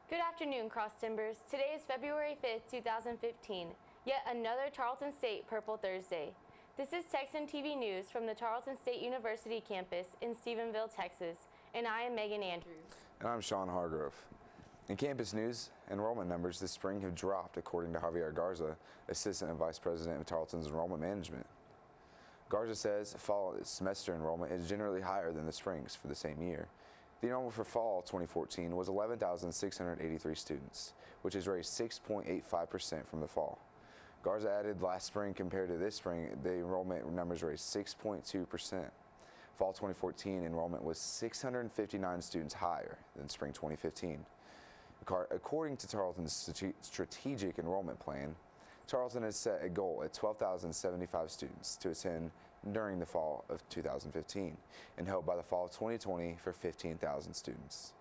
Good afternoon, Cross Timbers. Today is February 5th, 2015, yet another Tarleton State Purple Thursday. This is Texan TV News from the Tarleton State University campus in Stephenville, Texas, and I am Megan Andrews. And I'm Sean Hargrove. In campus news, enrollment numbers this spring have dropped according to Javier Garza, Assistant and Vice President of Tarleton's Enrollment Management. Garza says fall semester enrollment is generally higher than the springs for the same year. The enrollment for fall 2014 was 11,683 students, which has raised 6.85% from the fall. Garza added last spring compared to this spring, the enrollment numbers raised 6.2%. Fall 2014 enrollment was 659 students higher than spring 2015. According to Tarleton's strategic enrollment plan, Tarleton has set a goal at 12,075 students to attend during the fall of 2015 and held by the fall of 2020 for 15,000 students.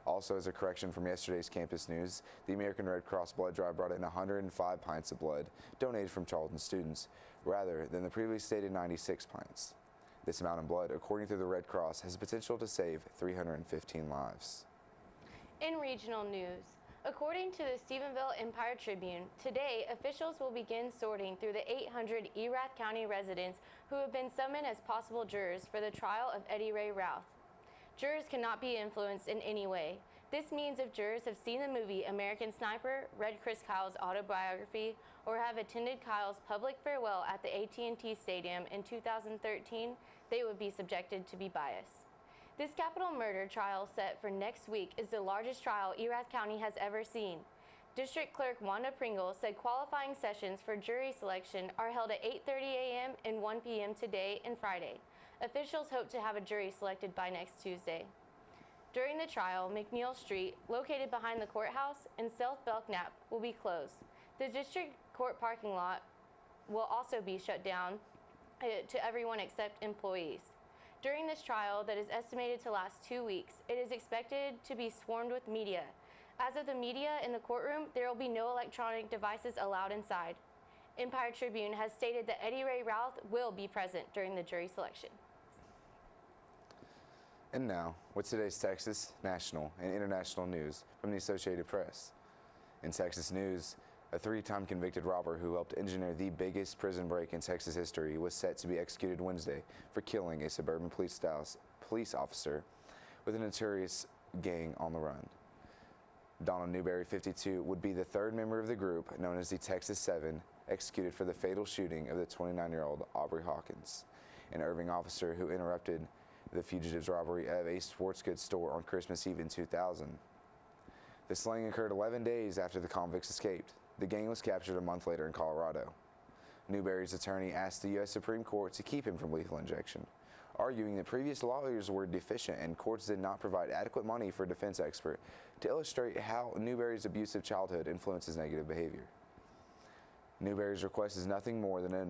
Also, as a correction from yesterday's campus news, the American Red Cross blood drive brought in 105 pints of blood donated from Tarleton students rather than the previously stated 96 pints. This amount of blood, according to the Red Cross, has the potential to save 315 lives. In regional news, according to the Stephenville Empire-Tribune, today officials will begin sorting through the 800 Erath County residents who have been summoned as possible jurors for the trial of Eddie Ray Routh. Jurors cannot be influenced in any way. This means if jurors have seen the movie American Sniper, read Chris Kyle's autobiography, or have attended Kyle's public farewell at the AT&T Stadium in 2013, they would be subjected to be biased. This capital murder trial set for next week is the largest trial Erath County has ever seen. District Clerk Wanda Pringle said qualifying sessions for jury selection are held at 8:30 a.m. and 1 p.m. today and Friday. Officials hope to have a jury selected by next Tuesday. During the trial, McNeil Street, located behind the courthouse, and South Belknap will be closed. The district court parking lot will also be shut down to everyone except employees. During this trial that is estimated to last 2 weeks, it is expected to be swarmed with media. As of the media in the courtroom, there will be no electronic devices allowed inside. Empire-Tribune has stated that Eddie Ray Routh will be present during the jury selection. And now, with today's Texas, national, and international news from the Associated Press. In Texas news, a three-time convicted robber who helped engineer the biggest prison break in Texas history was set to be executed Wednesday for killing a suburban police officer with a notorious gang on the run. Donald Newberry, 52, would be the third member of the group, known as the Texas Seven, executed for the fatal shooting of the 29-year-old Aubrey Hawkins, an Irving officer who interrupted the fugitive's robbery of a sports goods store on Christmas Eve in 2000. The slaying occurred 11 days after the convicts escaped. The gang was captured a month later in Colorado. Newberry's attorney asked the U.S. Supreme Court to keep him from lethal injection, arguing that previous lawyers were deficient and courts did not provide adequate money for a defense expert to illustrate how Newberry's abusive childhood influences negative behavior. Newberry's request is nothing more than a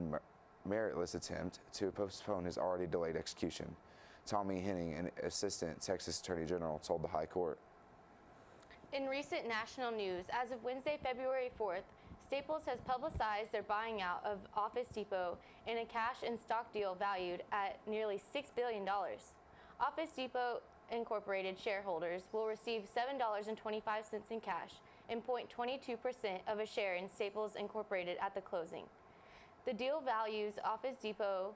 meritless attempt to postpone his already delayed execution, Tommy Henning, an assistant Texas Attorney General, told the High Court. In recent national news, as of Wednesday, February 4th, Staples has publicized their buying out of Office Depot in a cash and stock deal valued at nearly $6 billion. Office Depot Incorporated shareholders will receive $7.25 in cash and 0.22% of a share in Staples Incorporated at the closing. The deal values Office Depot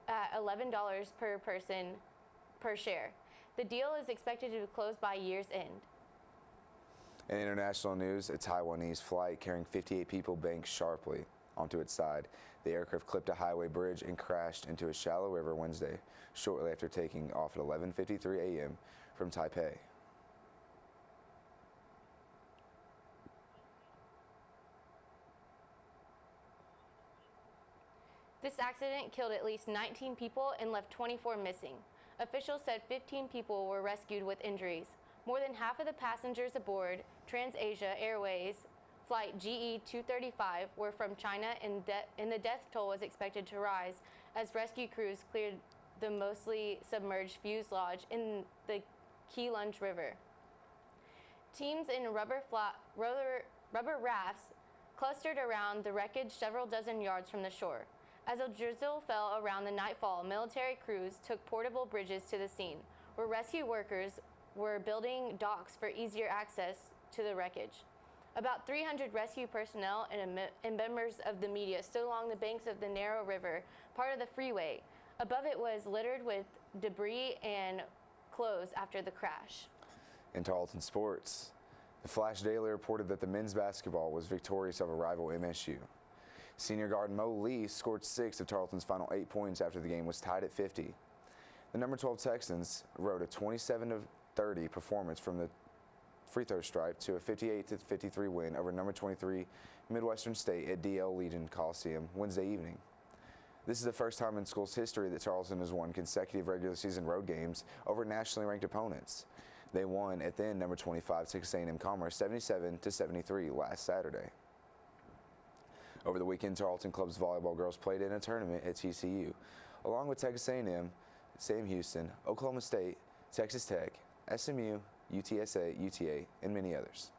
at $11 per person per share. The deal is expected to close by year's end. In international news, a Taiwanese flight carrying 58 people banked sharply onto its side. The aircraft clipped a highway bridge and crashed into a shallow river Wednesday, shortly after taking off at 11:53 a.m. from Taipei. This accident killed at least 19 people and left 24 missing. Officials said 15 people were rescued with injuries. More than half of the passengers aboard TransAsia Airways flight GE 235 were from China, and the death toll was expected to rise as rescue crews cleared the mostly submerged fuselage in the Keelunge River. Teams in rubber rafts clustered around the wreckage several dozen yards from the shore. As a drizzle fell around the nightfall, military crews took portable bridges to the scene, where rescue workers were building docks for easier access to the wreckage. About 300 rescue personnel and members of the media stood along the banks of the narrow river, part of the freeway. Above it was littered with debris and clothes after the crash. In Tarleton sports, the Flash Daily reported that the men's basketball was victorious over rival MSU. Senior guard Mo Lee scored 6 of Tarleton's final 8 points after the game was tied at 50. The number 12 Texans rode a 27-30 performance from the free throw stripe to a 58-53 win over number 23 Midwestern State at DL Legion Coliseum Wednesday evening. This is the first time in school's history that Tarleton has won consecutive regular season road games over nationally ranked opponents. They won at then number 25 Texas A&M Commerce 77-73 last Saturday. Over the weekend, Tarleton Club's volleyball girls played in a tournament at TCU, along with Texas A&M, Sam Houston, Oklahoma State, Texas Tech, SMU, UTSA, UTA, and many others.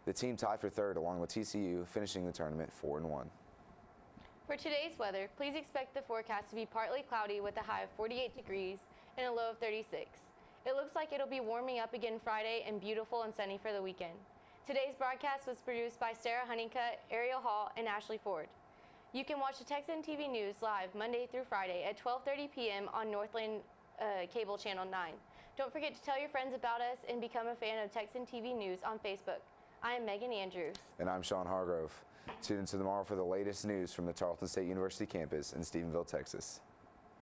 The team tied for third along with TCU, finishing the tournament 4-1. For today's weather, please expect the forecast to be partly cloudy with a high of 48 degrees and a low of 36. It looks like it'll be warming up again Friday and beautiful and sunny for the weekend. Today's broadcast was produced by Sarah Honeycutt, Ariel Hall, and Ashley Ford. You can watch the Texan TV News live Monday through Friday at 12:30 p.m. on Northland Cable Channel 9. Don't forget to tell your friends about us and become a fan of Texan TV News on Facebook. I am Megan Andrews. And I'm Sean Hargrove. Tune in tomorrow for the latest news from the Tarleton State University campus in Stephenville, Texas.